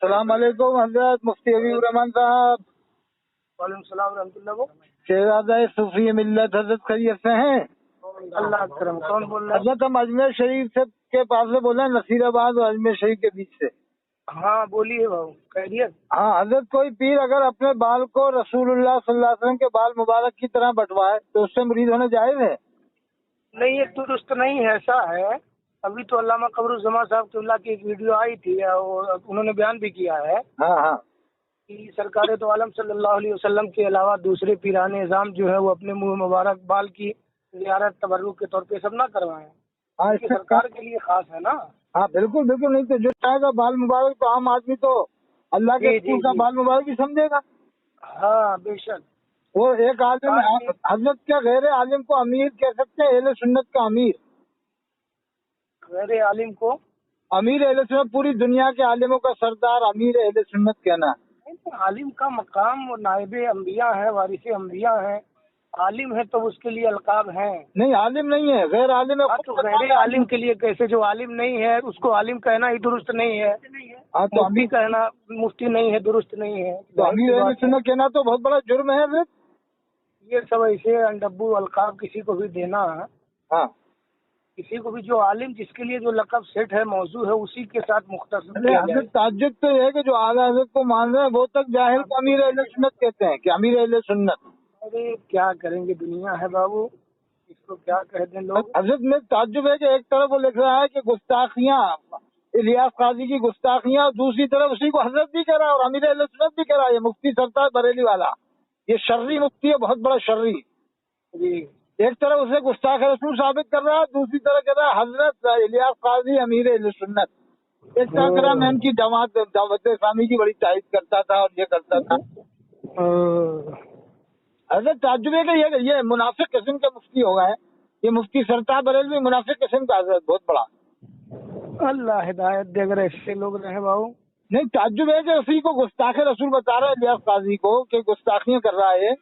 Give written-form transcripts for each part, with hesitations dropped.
السلام علیکم حضرت مفتی حبیب الرحمان صاحب۔ وعلیکم السلام ورحمۃ اللہ۔ شہزادہ صوفی ملت حضرت خیریت سے ہیں؟ اللہ کرم، کون بول رہے ہیں؟ حضرت ہم اجمیر شریف سے کے پاس سے بول رہے ہیں، نصیر آباد اور اجمیر شریف کے بیچ سے۔ ہاں بولیے بھاؤ، خیریت؟ ہاں حضرت، کوئی پیر اگر اپنے بال کو رسول اللہ صلی اللہ علیہ وسلم کے بال مبارک کی طرح بٹوائے تو اس سے مرید ہونا جائز ہے؟ نہیں، یہ درست نہیں ہے، ایسا ہے۔ ابھی تو علامہ قمر الزمان صاحب قبلہ کی ایک ویڈیو آئی تھی اور انہوں نے بیان بھی کیا ہے ہاں ہاں کہ سرکار تو عالم صلی اللہ علیہ وسلم کے علاوہ دوسرے پیران نظام جو ہے وہ اپنے منہ مبارک بال کی زیارت تبرک کے طور پہ سب نہ کروائیں، ہاں، یہ سرکار کے لیے خاص ہے نا۔ ہاں بالکل بالکل، نہیں تو جو چاہے گا بال مبارک تو عام آدمی تو اللہ کے جی، رسول کا بال مبارک ہی سمجھے گا۔ ہاں بے شک۔ وہ ایک عالم حضرت کیا غیر عالم کو امیر کہہ سکتے ہیں؟ اہل سنت کا امیر، غیر عالم کو امیر اہل سنت، پوری دنیا کے عالموں کا سردار امیر اہل سنت کہنا۔ عالم کا مقام نائب انبیاء ہے، وارث انبیاء ہے۔ عالم ہے تو اس کے لیے القاب ہیں۔ نہیں، عالم نہیں ہے، غیر عالم ہے۔ ہاں تو غیر عالم کے لیے کیسے؟ جو عالم نہیں ہے اس کو عالم کہنا ہی درست نہیں ہے، ہاں تو مفتی کہنا مفتی نہیں ہے، درست نہیں ہے۔ تو امیر اہل سنت کہنا تو بہت بڑا جرم ہے حضرت۔ یہ سب ایسے انڈبو القاب کسی کو بھی دینا، ہاں، کسی کو بھی جو عالم جس کے لیے جو لقب سیٹ ہے، موضوع ہے، اسی کے ساتھ مختصر کیا جائے۔ حضرت تعجب تو یہ ہے کہ جو اعلیٰ حضرت کو مان رہے ہیں وہ تک جاہل کو امیر اہل سنت کہتے ہیں کہ امیر اہل سنت۔ ارے کیا کریں گے، دنیا ہے بابو، اس کو کیا کہہ دیں لوگ۔ حضرت میں تعجب ہے کہ ایک طرف وہ لکھ رہا ہے کہ گستاخیاں، الیاس قاضی کی گستاخیاں، اور دوسری طرف اسی کو حضرت بھی کہہ رہا ہے اور امیر اہل سنت بھی کہہ رہا ہے۔ یہ مفتی سرتاج بریلی والا، یہ شرری مفتی ہے، بہت بڑا شرری۔ جی، ایک طرف اسے گستاخ رسول ثابت کر رہا ہے، دوسری طرف کہہ رہا ہے حضرت الیاس قاضی امیر اہل سنت۔ ایک طرف کہہ رہا میں ان کی دعوت اسلامی کی بڑی تائید کرتا تھا اور یہ کرتا تھا۔ حضرت تعجب ہے کہ یہ منافق قسم کے مفتی ہو گئے، یہ مفتی سرتاج بریلوی منافق قسم کا حضرت، بہت بڑا۔ اللہ ہدایت دے، اگر ایسے لوگ رہے باؤ۔ نہیں، تعجب ہے کہ اسی کو گستاخ رسول بتا رہا ہے الیاس قاضی کو کہ گستاخیاں کر رہا ہے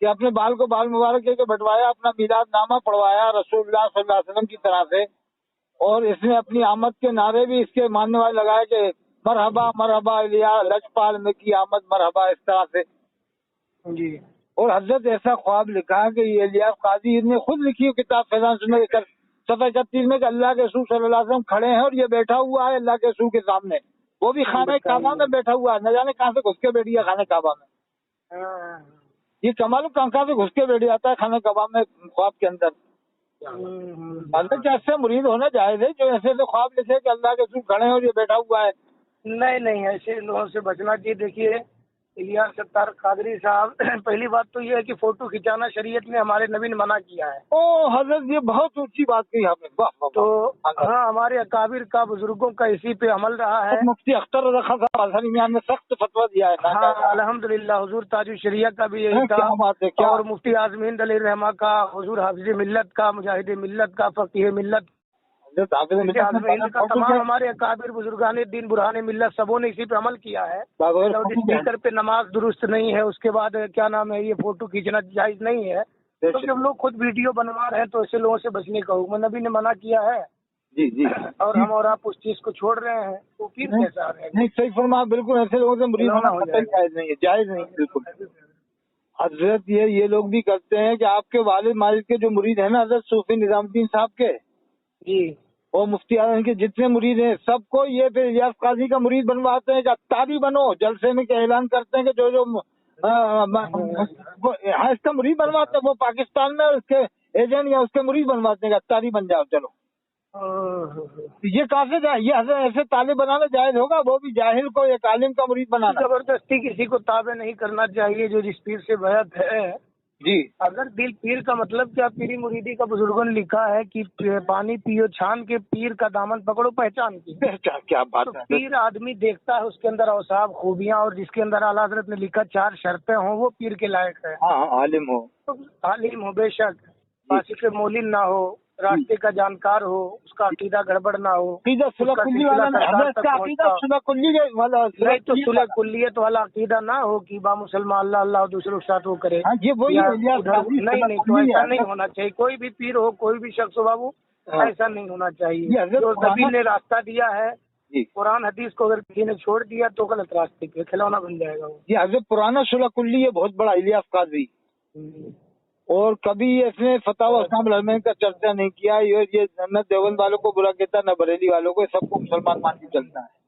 کہ اپنے بال کو بال مبارک کے بٹوایا، اپنا میلاد نامہ پڑھوایا رسول اللہ صلی اللہ علیہ وسلم کی طرح سے، اور اس نے اپنی آمد کے نعرے بھی اس کے ماننے والے لگائے کہ مرحبا مرحبا الیاس لجپال میں کی آمد مرحبا، اس طرح سے۔ جی، اور حضرت ایسا خواب لکھا کہ یہ الیاس قاضی نے خود لکھی ہے کتاب فیضان سنت صفحہ 31 میں کہ اللہ کے رسول صلی اللہ علیہ وسلم کھڑے ہیں اور یہ بیٹھا ہوا ہے اللہ کے رسول کے سامنے، وہ بھی خانہ کعبہ میں بیٹھا ہوا ہے، نہ جانے کہاں سے گھس کے بیٹھ گیا خانہ کعبہ میں۔ یہ کمال کہاں سے گھس کے بیٹھ جاتا ہے خانہ کعبہ میں خواب کے اندر۔ حضرت کیا اس سے مرید ہونا جائز ہے جو ایسے ایسے خواب لکھے کہ اللہ کے رسول کھڑے ہیں اور یہ بیٹھا ہوا ہے؟ نہیں، ایسے لوگوں سے بچنا چاہیے۔ دیکھیے الیاس ستار قادری صاحب، پہلی بات تو یہ ہے کہ فوٹو کھنچانا شریعت میں ہمارے نبی نے منع کیا ہے۔ او حضرت، یہ بہت اونچی بات کہی آپ نے، واہ واہ تو واہ۔ ہاں، ہمارے اکابر کا بزرگوں کا اسی پہ عمل رہا ہے۔ مفتی اختر رضا خان صاحب ازہر میان نے سخت فتویٰ دیا ہے۔ ہاں الحمدللہ، حضور تاج الشریعہ کا بھی یہی تھا، کیا بات ہے، کیا اور مفتی اعظم ہند علیہ الرحمہ کا، حضور حافظ ملت کا، مجاہد ملت کا، فقیہ ملت، حضرت حافظ مفتی اعظم ہند کا، تمام ہمارے اکابر بزرگان دین برہان ملت سبوں نے اسی پہ عمل کیا ہے۔ لاؤڈ اسپیکر پہ نماز درست نہیں ہے، اس کے بعد کیا نام ہے، یہ فوٹو کھینچنا جائز نہیں ہے۔ تو جب لوگ خود ویڈیو بنوا رہے ہیں تو ایسے لوگوں سے بچنے کا حکم نبی نے منع کیا ہے۔ جی جی، اور ہم اور آپ اس چیز کو چھوڑ رہے ہیں تو پھر کیسا آ رہے ہیں؟ نہیں صحیح فرما، بالکل ایسے لوگوں سے مرید ہونا جائز نہیں ہے، جائز نہیں ہے بالکل۔ حضرت یہ لوگ بھی کرتے ہیں کہ آپ کے والد مالد کے جو مرید ہیں نا حضرت صوفی نظام الدین صاحب کے، جی، وہ مفتی اعظم کے جتنے مرید ہیں سب کو یہ پھر الیاس قاضی کا مرید بنواتے ہیں کہ اتاری بنو، جلسے میں کیا اعلان کرتے ہیں کہ جو اس کا مرید بنواتے ہیں وہ پاکستان میں اس کے ایجنٹ یا اس کے مرید بنواتے ہیں کہ اتاری بن جاؤ چلو۔ یہ کہاں سے یہ حضرت ایسے طالب بنانا جائز ہوگا؟ وہ بھی جاہل کو ایک عالم کا مرید بنانا۔ زبردستی کسی کو تابع نہیں کرنا چاہیے، جو جس پیر سے بیعت ہے۔ جی، اگر دل پیر کا مطلب کیا، پیری مریدی کا بزرگوں نے لکھا ہے کہ پانی پیو چھان کے، پیر کا دامن پکڑو پہچان کی۔ کیا بات تو ہے۔ پیر آدمی دیکھتا ہے اس کے اندر اوصاف خوبیاں، اور جس کے اندر اعلیٰ حضرت نے لکھا 4 شرطیں ہوں، وہ پیر کے لائق ہے۔ ہاں عالم ہو، عالم ہو بے شک، فاسق مولن نہ ہو، راستے کا جانکار ہو، اس کا عقیدہ گڑبڑ نہ ہو، عقیدہ صلح کلی والا نہیں تو صلح کلیت والا عقیدہ نہ ہو کہ با مسلمان اللہ اللہ اور دوسروں کے ساتھ وہ کرے۔ نہیں تو ایسا نہیں ہونا چاہیے۔ کوئی بھی پیر ہو، کوئی بھی شخص ہو بابو، ایسا نہیں ہونا چاہیے۔ جو نبی نے راستہ دیا ہے جی قرآن حدیث کو اگر کسی نے چھوڑ دیا تو غلط راستے پہ کھلونا بن جائے گا وہ. یہ حضرت پرانا صلح کلی ہے بہت بڑا الیاس قاضی، اور کبھی اس نے فتح اسلام العلمین کا چرچا نہیں کیا. یہ نہ دیوبند والوں کو برا کہتا نہ بریلی والوں کو، سب کو مسلمان مان کے چلتا ہے.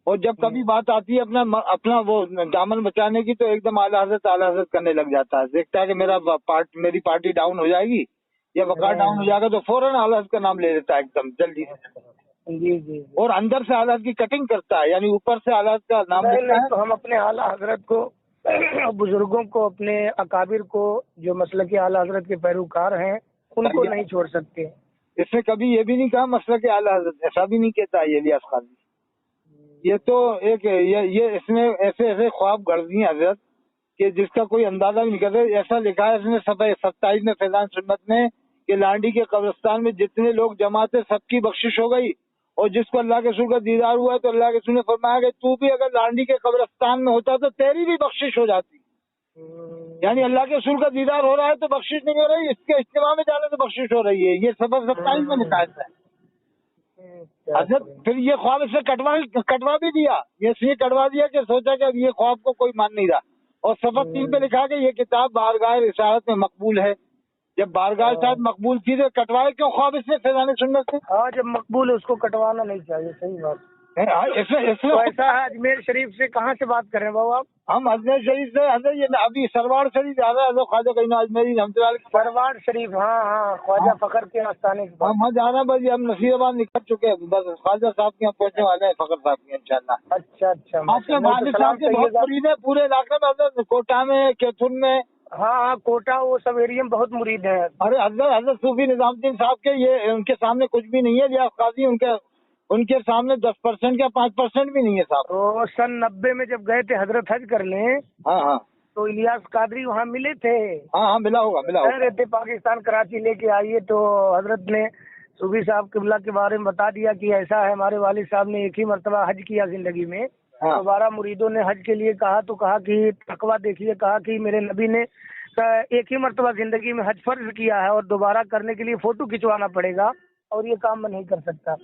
اور جب کبھی بات آتی ہے اپنا وہ دامن بچانے کی تو ایک دم اعلیٰ حضرت کرنے لگ جاتا ہے. دیکھتا ہے کہ میری پارٹی ڈاؤن ہو جائے گی یا وقار ڈاؤن ہو جائے گا تو فوراً اعلیٰ حضرت کا نام لے لیتا ہے ایک دم جلدی سے. جی اور اندر سے اعلیٰ حضرت کی کٹنگ کرتا ہے، یعنی اوپر سے اعلیٰ حضرت کا نام لیتا ہے. تو ہم اپنے اعلیٰ حضرت کو، بزرگوں کو، اپنے اکابر کو، جو مسلک اعلیٰ حضرت کے پیروکار ہیں ان کو نہیں چھوڑ سکتے. اس نے کبھی یہ بھی نہیں کہا مسلک اعلیٰ حضرت، ایسا بھی نہیں کہتا یہ الیاس قاضی. یہ تو ایک یہ اس نے ایسے خواب گڑ دیے حضرت کہ جس کا کوئی اندازہ بھی نہیں کرتے. ایسا لکھا ہے اس نے صفحہ 27 میں فیضان سنت میں کہ لانڈی کے قبرستان میں جتنے لوگ جمع تھے سب کی بخشش ہو گئی، اور جس کو اللہ کے رسول کا دیدار ہوا تو اللہ کے رسول نے فرمایا کہ تو بھی اگر لانڈی کے قبرستان میں ہوتا تو تیری بھی بخشش ہو جاتی. یعنی اللہ کے رسول کا دیدار ہو رہا ہے تو بخشش نہیں ہو رہی، اس کے اجتماع میں جانے سے بخشش ہو رہی ہے. یہ صفحہ 27 میں لکھا ہے حضرت. پھر یہ خواب اس نے کٹوا بھی دیا. یہ اس لیے کٹوا دیا کہ سوچا کہ اب یہ خواب کو کوئی مان نہیں رہا. اور صفحہ 3 پہ لکھا کہ یہ کتاب بارگاہ رسالت میں مقبول ہے. جب بارگاہ رسالت مقبول تھی تو کٹوائے کیوں خواب اس نے فیضان سنت سے؟ ہاں جب مقبول ہے اس کو کٹوانا نہیں چاہیے. صحیح بات. تو ایسا ہے اجمیر شریف سے کہاں سے بات کر رہے ہیں بابا آپ؟ ہم اجمیر شریف سے حضرت یہ ابھی سروار شریف جا رہا ہے حضرت خواجہ کہیں اجمیری رحمۃ اللہ علیہ. سروار شریف، ہاں خواجہ فخر کے آستانے کے پاس. ہم جا رہے ہیں بس، ہم نصیر آباد نکل چکے ہیں، بس خواجہ صاحب کے یہاں پہنچنے والے ہیں، فخر صاحب کے انشاءاللہ. اچھا آپ کے والد صاحب کے بہت مرید ہیں پورے علاقے میں حضرت، کوٹہ میں، کیتھن میں. ہاں کوٹہ وہ سب ایریا میں بہت مرید ہیں. ارے حضرت صوفی نظام الدین صاحب کے یہ ان کے سامنے کچھ بھی نہیں ہے. الیاس قاضی ان کے سامنے 10% یا 5% بھی نہیں ہے صاحب. تو سن 90 میں جب گئے تھے حضرت حج کرنے، ہاں تو الیاس قادری وہاں ملے تھے. ہاں ملا ہوگا. کہہ رہے تھے پاکستان کراچی لے کے آئیے، تو حضرت نے صوفی صاحب قبلہ کے بارے میں بتا دیا کہ ایسا ہے، ہمارے والد صاحب نے ایک ہی مرتبہ حج کیا زندگی میں. دوبارہ مریدوں نے حج کے لیے کہا تو کہا کہ تقویٰ دیکھیے، کہا کہ میرے نبی نے ایک ہی مرتبہ زندگی میں حج فرض کیا ہے اور دوبارہ کرنے کے لیے فوٹو کھنچوانا پڑے گا، اور یہ کام میں نہیں کر سکتا.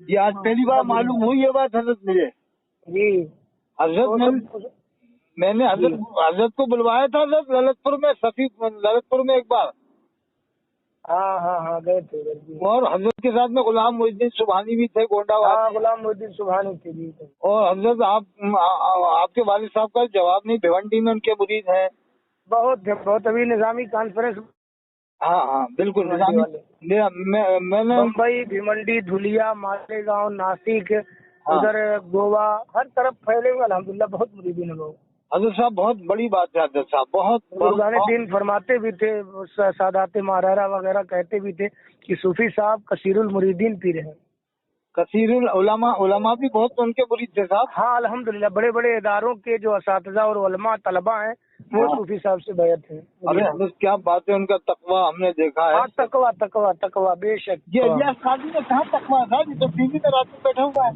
یہ آج پہلی بار معلوم ہوئی یہ بات حضرت مجھے. جی حضرت میں نے حضرت کو بلوایا تھا حضرت للت پور میں ایک بار. ہاں گئے تھے. اور حضرت کے ساتھ میں غلام محی الدین سبحانی بھی تھے گونڈا. غلام محی الدین سبحانی تھے جی. اور حضرت آپ کے والد صاحب کا جواب نہیں، بھیونڈی میں ان کے مرید ہیں بہت. ابھی نظامی کانفرنس. ہاں بالکل نظامی. میں نے ممبئی، بھیونڈی، دھولیا، مالیگاؤں، ناسک، ادھر گوا، ہر طرف پھیلے ہوئے الحمدللہ بہت مریدین ہیں لوگ. حضرت صاحب بہت بڑی بات ہے حضرت صاحب، بہت بزرگان دین فرماتے بھی تھے، سادات مارارا وغیرہ کہتے بھی تھے کہ صوفی صاحب کثیر المریدین پیر ہیں. کثیر علماء بھی بہت ان کے مرید تھے صاحب. ہاں الحمدللہ بڑے بڑے اداروں کے جو اساتذہ اور علماء طلباء ہیں وہ صوفی صاحب سے بیعت ہیں. ارے حضرت کیا بات ہے، ان کا تقویٰ ہم نے دیکھا ہے. تقویٰ بے شک. یہ الیاس قاضی میں کہاں تقویٰ تھا، یہ تو ٹی وی میں رات میں بیٹھا ہوا ہے.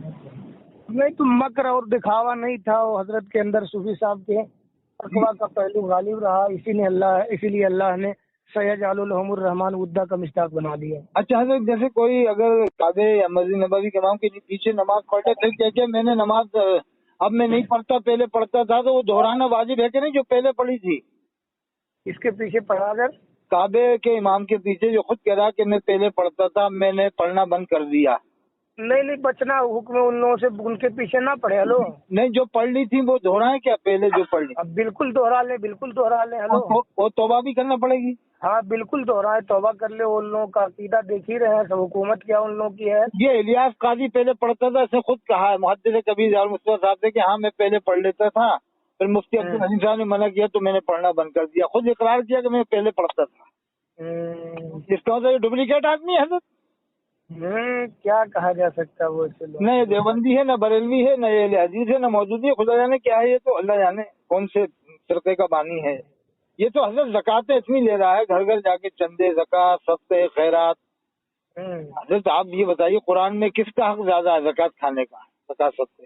نہیں تو مکر اور دکھاوا نہیں تھا وہ حضرت کے اندر. صوفی صاحب کے تقویٰ کا پہلو غالب رہا، اسی لیے اللہ نے سیجعل لهم الرحمن ودا کا مصداق بنا دیا. اچھا حضرت، جیسے کوئی اگر کعبے یا مسجد نبوی کے امام کے پیچھے نماز پڑھتے تھے کہ میں نے نماز اب میں نہیں پڑھتا پہلے پڑھتا تھا، تو وہ دہرانا واجب ہے کہ نہیں جو پہلے پڑھی تھی؟ اس کے پیچھے پڑھا کر کعبے کے امام کے پیچھے جو خود کہہ رہا کہ میں پہلے پڑھتا تھا میں نے پڑھنا بند کر دیا. نہیں بچنا حکم ان لوگوں سے، ان کے پیچھے نہ پڑھے. ہلو نہیں، جو پڑھ لی تھی وہ دہرائیں کیا پہلے جو پڑھ لی؟ اب بالکل دوہرا لیں. ہلو وہ توبہ بھی کرنا پڑے گی. ہاں بالکل دوہرائے، توبہ کر لے. ان لوگوں کا عقیدہ دیکھ ہی رہے ہیں سب، حکومت کیا ان لوگوں کی ہے. یہ الیاس قاضی پہلے پڑھتا تھا، اسے خود کہا ہے محدث کبیر مصطفیٰ صاحب سے کہ ہاں میں پہلے پڑھ لیتا تھا، پھر مفتی عبدالحلیم صاحب نے منع کیا تو میں نے پڑھنا بند کر دیا. خود اقرار کیا کہ میں پہلے پڑھتا تھا. اس کا مطلب ڈپلیکیٹ آدمی ہے حضرت. کیا کہا جا سکتا وہ. نہ یہ دیوبندی ہے، نہ بریلوی ہے، نہ یہ اہل حدیث ہے، نہ موجودی ہے. خدا جانے کیا ہے، یہ تو اللہ جانے کون سے فرقے کا بانی ہے. یہ تو حضرت زکاتیں اتنی لے رہا ہے، گھر گھر جا کے چندے، زکات، صدقے، خیرات. حضرت آپ یہ بتائیے قرآن میں کس کا حق زیادہ ہے زکات کھانے کا، زکات صدقے؟